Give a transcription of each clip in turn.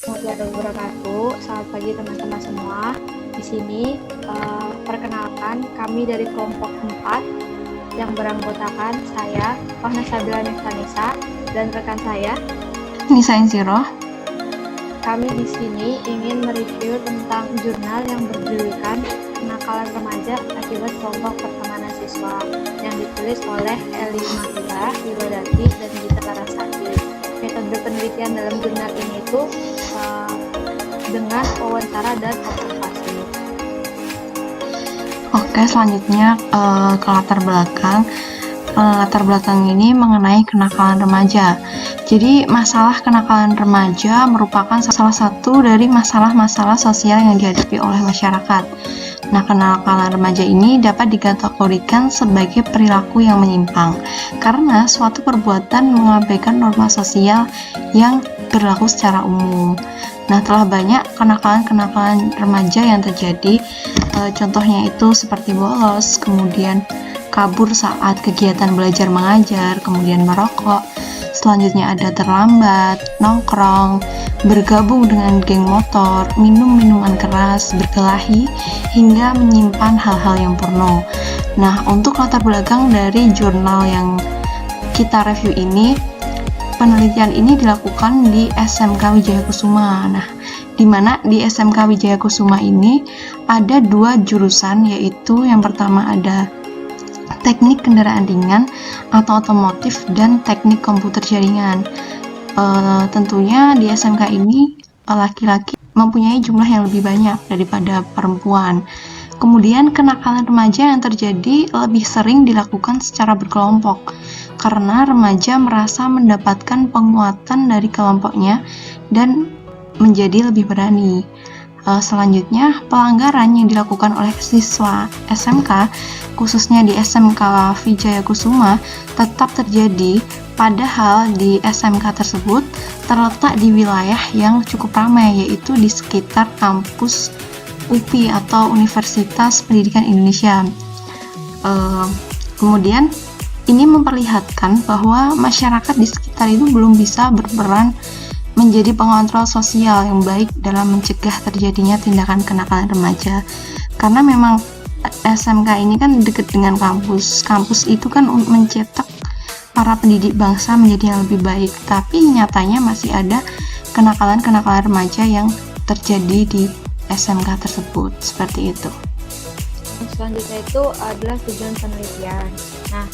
Warahmatullahi wabarakatuh. Selamat pagi teman-teman semua. Di sini perkenalkan kami dari kelompok 4 yang beranggotakan saya, Fahna Sabila Nisa, dan rekan saya, Nisa Insiro. Kami di sini ingin mereview tentang jurnal yang berjudulkan Kenakalan Remaja Akibat Kelompok Pertemanan Siswa yang ditulis oleh Eli Mahida, Wirodati, dan Gita Larasati. Metode penelitian dalam jurnal ini itu dengan wawancara dan observasi. Oke, selanjutnya ke latar belakang. Latar belakang ini mengenai kenakalan remaja. Jadi masalah kenakalan remaja merupakan salah satu dari masalah-masalah sosial yang dihadapi oleh masyarakat. Nah, kenakalan remaja ini dapat dikategorikan sebagai perilaku yang menyimpang karena suatu perbuatan mengabaikan norma sosial yang berlaku secara umum. Nah, telah banyak kenakalan-kenakalan remaja yang terjadi, contohnya itu seperti bolos, kemudian kabur saat kegiatan belajar mengajar, kemudian merokok, selanjutnya ada terlambat, nongkrong, bergabung dengan geng motor, minum minuman keras, berkelahi, hingga menyimpan hal-hal yang porno. Nah, untuk latar belakang dari jurnal yang kita review ini, penelitian ini dilakukan di SMK Wijaya Kusuma. Nah, di mana di SMK Wijaya Kusuma ini ada 2 jurusan, yaitu yang pertama ada teknik kendaraan ringan atau otomotif dan teknik komputer jaringan. Tentunya di SMK ini laki-laki mempunyai jumlah yang lebih banyak daripada perempuan. Kemudian kenakalan remaja yang terjadi lebih sering dilakukan secara berkelompok karena remaja merasa mendapatkan penguatan dari kelompoknya dan menjadi lebih berani. Selanjutnya, pelanggaran yang dilakukan oleh siswa SMK, khususnya di SMK Wijaya Kusuma, tetap terjadi, padahal di SMK tersebut terletak di wilayah yang cukup ramai, yaitu di sekitar kampus UPI atau Universitas Pendidikan Indonesia. Kemudian, ini memperlihatkan bahwa masyarakat di sekitar itu belum bisa berperan menjadi pengontrol sosial yang baik dalam mencegah terjadinya tindakan kenakalan remaja. Karena memang SMK ini kan dekat dengan kampus. Kampus itu kan mencetak para pendidik bangsa menjadi yang lebih baik. Tapi nyatanya masih ada kenakalan-kenakalan remaja yang terjadi di SMK tersebut. Seperti itu. Selanjutnya itu adalah tujuan penelitian. Nah,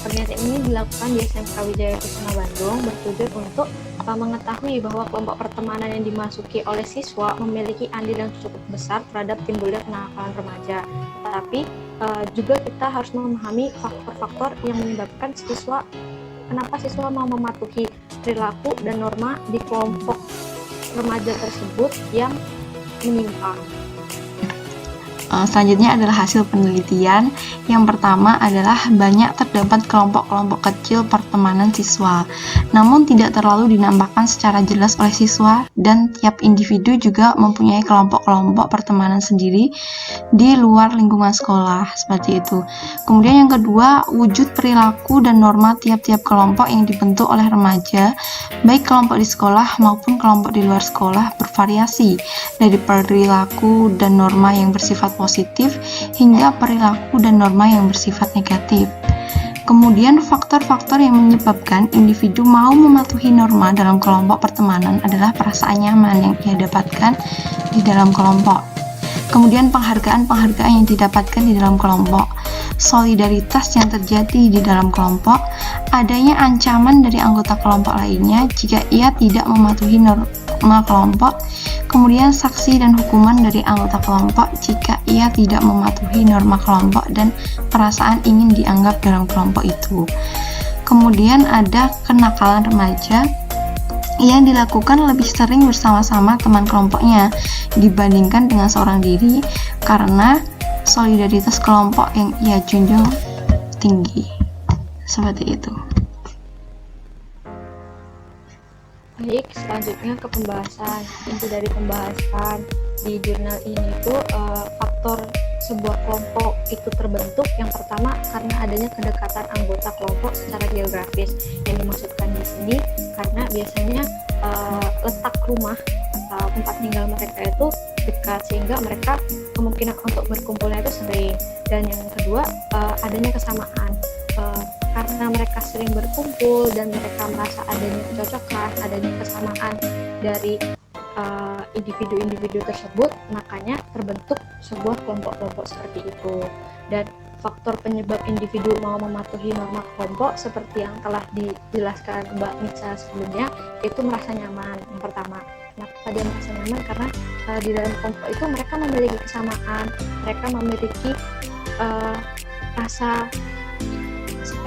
penelitian ini dilakukan di SMK Wijaya Kusuma Bandung bertujuan untuk mengetahui bahwa kelompok pertemanan yang dimasuki oleh siswa memiliki andil yang cukup besar terhadap timbulnya kenakalan remaja. Tapi juga kita harus memahami faktor-faktor yang menyebabkan kenapa siswa mau mematuhi perilaku dan norma di kelompok remaja tersebut yang menyimpang. Selanjutnya adalah hasil penelitian. Yang pertama adalah banyak terdapat kelompok-kelompok kecil pertemanan siswa, namun tidak terlalu dinampakkan secara jelas oleh siswa, dan tiap individu juga mempunyai kelompok-kelompok pertemanan sendiri di luar lingkungan sekolah, seperti itu. Kemudian yang kedua, wujud perilaku dan norma tiap-tiap kelompok yang dibentuk oleh remaja, baik kelompok di sekolah maupun kelompok di luar sekolah, bervariasi dari perilaku dan norma yang bersifat positif hingga perilaku dan norma yang bersifat negatif. Kemudian faktor-faktor yang menyebabkan individu mau mematuhi norma dalam kelompok pertemanan adalah perasaan nyaman yang ia dapatkan di dalam kelompok. Kemudian penghargaan-penghargaan yang didapatkan di dalam kelompok, solidaritas yang terjadi di dalam kelompok, adanya ancaman dari anggota kelompok lainnya jika ia tidak mematuhi norma kelompok, kemudian sanksi dan hukuman dari anggota kelompok jika ia tidak mematuhi norma kelompok, dan perasaan ingin dianggap dalam kelompok itu. Kemudian ada kenakalan remaja yang dilakukan lebih sering bersama-sama teman kelompoknya dibandingkan dengan seorang diri karena solidaritas kelompok yang ia junjung tinggi. Seperti itu. Baik, selanjutnya ke pembahasan. Inti dari pembahasan di jurnal ini itu faktor sebuah kelompok itu terbentuk. Yang pertama karena adanya kedekatan anggota kelompok secara geografis. Yang dimaksudkan di sini karena biasanya letak rumah tempat tinggal mereka itu dekat, sehingga mereka kemungkinan untuk berkumpulnya itu sering. Dan yang kedua, adanya kesamaan. Karena mereka sering berkumpul dan mereka merasa adanya kecocokan, adanya kesamaan dari individu-individu tersebut, makanya terbentuk sebuah kelompok-kelompok seperti itu. Dan faktor penyebab individu mau mematuhi norma kelompok seperti yang telah dijelaskan Mbak Mitsa sebelumnya, itu merasa nyaman. Yang pertama, kenapa dia merasa nyaman? Karena di dalam kelompok itu mereka memiliki kesamaan, mereka memiliki rasa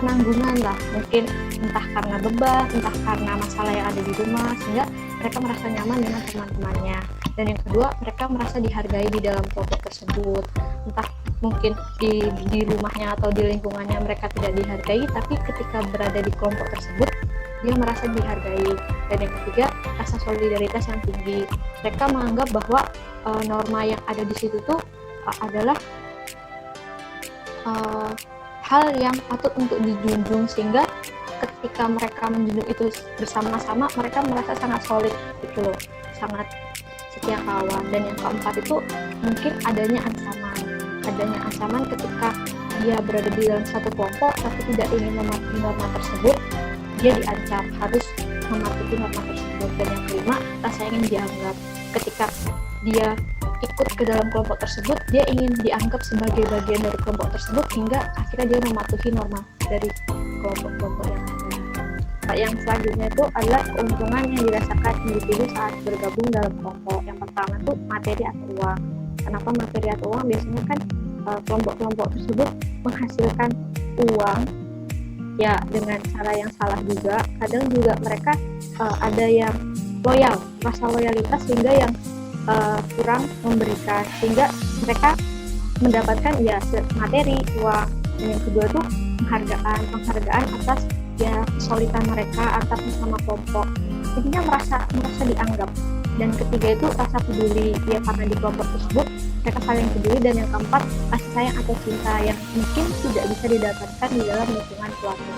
penanggungan lah, mungkin entah karena beban, entah karena masalah yang ada di rumah, sehingga mereka merasa nyaman dengan teman-temannya. Dan yang kedua, mereka merasa dihargai di dalam kelompok tersebut, entah mungkin di rumahnya atau di lingkungannya mereka tidak dihargai, tapi ketika berada di kelompok tersebut dia merasa dihargai. Dan yang ketiga, rasa solidaritas yang tinggi. Mereka menganggap bahwa norma yang ada di situ tuh adalah hal yang patut untuk dijunjung, sehingga ketika mereka menjunjung itu bersama-sama, mereka merasa sangat solid gitu loh, sangat setia kawan. Dan yang keempat itu mungkin adanya ancaman ketika dia berada di dalam satu kelompok tapi tidak ingin mematuhi norma tersebut, dia diancam harus mematuhi norma tersebut. Dan yang kelima, rasa ingin dianggap. Ketika dia ikut ke dalam kelompok tersebut, dia ingin dianggap sebagai bagian dari kelompok tersebut, hingga akhirnya dia mematuhi norma dari kelompok-kelompok yang ada. Yang selanjutnya itu adalah keuntungan yang dirasakan individu saat bergabung dalam kelompok. Yang pertama itu materi atau uang. Kenapa materi atau uang? Biasanya kan kelompok-kelompok tersebut menghasilkan uang ya dengan cara yang salah juga. Kadang juga mereka ada yang loyal, rasa loyalitas, sehingga yang kurang memberikan, sehingga mereka mendapatkan ya materi, uang. Dan yang kedua itu penghargaan atas ya kesulitan mereka antar sesama kelompok, jadinya merasa dianggap. Dan ketiga itu rasa peduli, ya karena di kelompok tersebut mereka saling peduli. Dan yang keempat, kasih sayang atau cinta yang mungkin tidak bisa didapatkan di dalam lingkungan keluarga.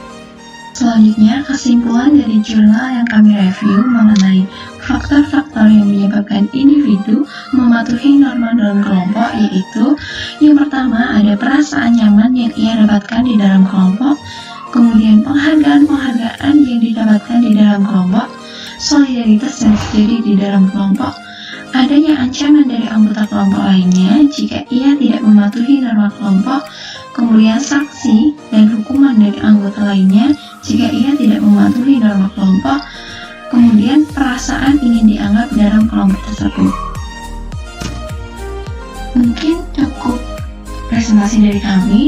Selanjutnya, kesimpulan dari jurnal yang kami review mengenai faktor-faktor yang menyebabkan individu mematuhi norma dalam kelompok, yaitu yang pertama, ada perasaan nyaman yang ia dapatkan di dalam kelompok, kemudian penghargaan yang didapatkan di dalam kelompok, solidaritas yang terjadi di dalam kelompok, adanya ancaman dari anggota kelompok lainnya jika ia tidak mematuhi norma kelompok, kemudian sanksi dan hukuman dari anggota lainnya jika ia tidak mematuhi norma kelompok, kemudian perasaan ingin dianggap dalam kelompok tersebut. Mungkin cukup presentasi dari kami.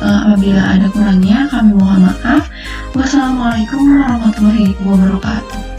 Apabila ada kurangnya, kami mohon maaf. Wassalamualaikum warahmatullahi wabarakatuh.